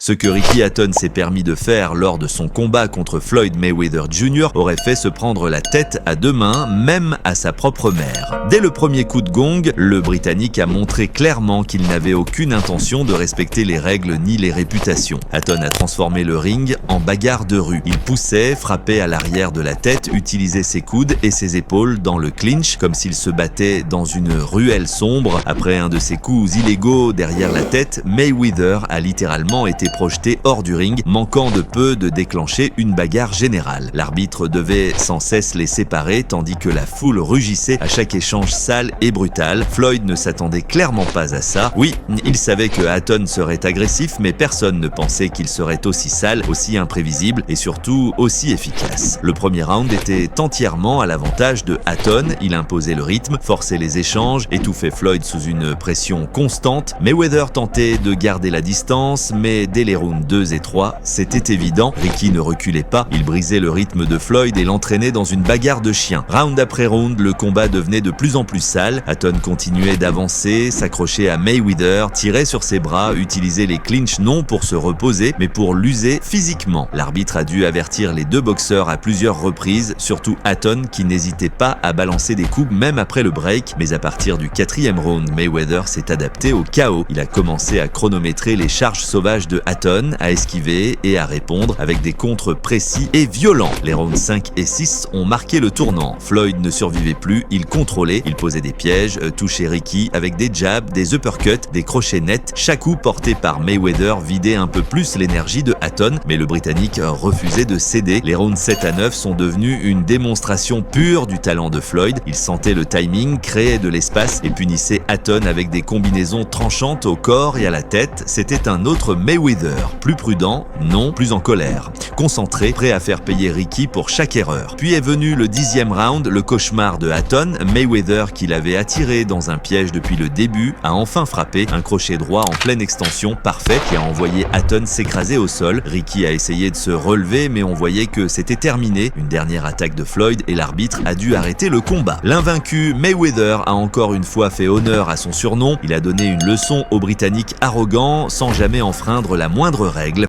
Ce que Ricky Hatton s'est permis de faire lors de son combat contre Floyd Mayweather Jr. aurait fait se prendre la tête à deux mains, même à sa propre mère. Dès le premier coup de gong, le Britannique a montré clairement qu'il n'avait aucune intention de respecter les règles ni les réputations. Hatton a transformé le ring en bagarre de rue. Il poussait, frappait à l'arrière de la tête, utilisait ses coudes et ses épaules dans le clinch, comme s'il se battait dans une ruelle sombre. Après un de ses coups illégaux derrière la tête, Mayweather a littéralement été projeté hors du ring, manquant de peu de déclencher une bagarre générale. L'arbitre devait sans cesse les séparer, tandis que la foule rugissait à chaque échange sale et brutal. Floyd ne s'attendait clairement pas à ça. Oui, il savait que Hatton serait agressif, mais personne ne pensait qu'il serait aussi sale, aussi imprévisible et surtout aussi efficace. Le premier round était entièrement à l'avantage de Hatton. Il imposait le rythme, forçait les échanges, étouffait Floyd sous une pression constante. Mayweather tentait de garder la distance, mais dès les rounds 2 et 3, c'était évident. Ricky ne reculait pas, il brisait le rythme de Floyd et l'entraînait dans une bagarre de chiens. Round après round, le combat devenait de plus en plus sale. Hatton continuait d'avancer, s'accrochait à Mayweather, tirait sur ses bras, utilisait les clinches non pour se reposer, mais pour l'user physiquement. L'arbitre a dû avertir les deux boxeurs à plusieurs reprises, surtout Hatton qui n'hésitait pas à balancer des coups même après le break, mais à partir du 4e round, Mayweather s'est adapté au chaos. Il a commencé à chronométrer les charges sauvages de Hatton, à esquiver et à répondre avec des contres précis et violents. Les rounds 5 et 6 ont marqué le tournant. Floyd ne survivait plus, il contrôlait, il posait des pièges, touchait Ricky avec des jabs, des uppercuts, des crochets nets. Chaque coup porté par Mayweather vidait un peu plus l'énergie de Hatton, mais le Britannique refusait de céder. Les rounds 7 à 9 sont devenus une démonstration pure du talent de Floyd. Il sentait le timing, créait de l'espace et punissait Hatton avec des combinaisons tranchantes au corps et à la tête. C'était un autre Mayweather, plus prudent, non, plus en colère, concentré, prêt à faire payer Ricky pour chaque erreur. Puis est venu le 10e round, le cauchemar de Hatton. Mayweather, qui l'avait attiré dans un piège depuis le début, a enfin frappé un crochet droit en pleine extension parfait qui a envoyé Hatton s'écraser au sol. Ricky a essayé de se relever, mais on voyait que c'était terminé. Une dernière attaque de Floyd et l'arbitre a dû arrêter le combat. L'invaincu Mayweather a encore une fois fait honneur à son surnom. Il a donné une leçon aux Britanniques arrogants sans jamais enfreindre la moindre règle.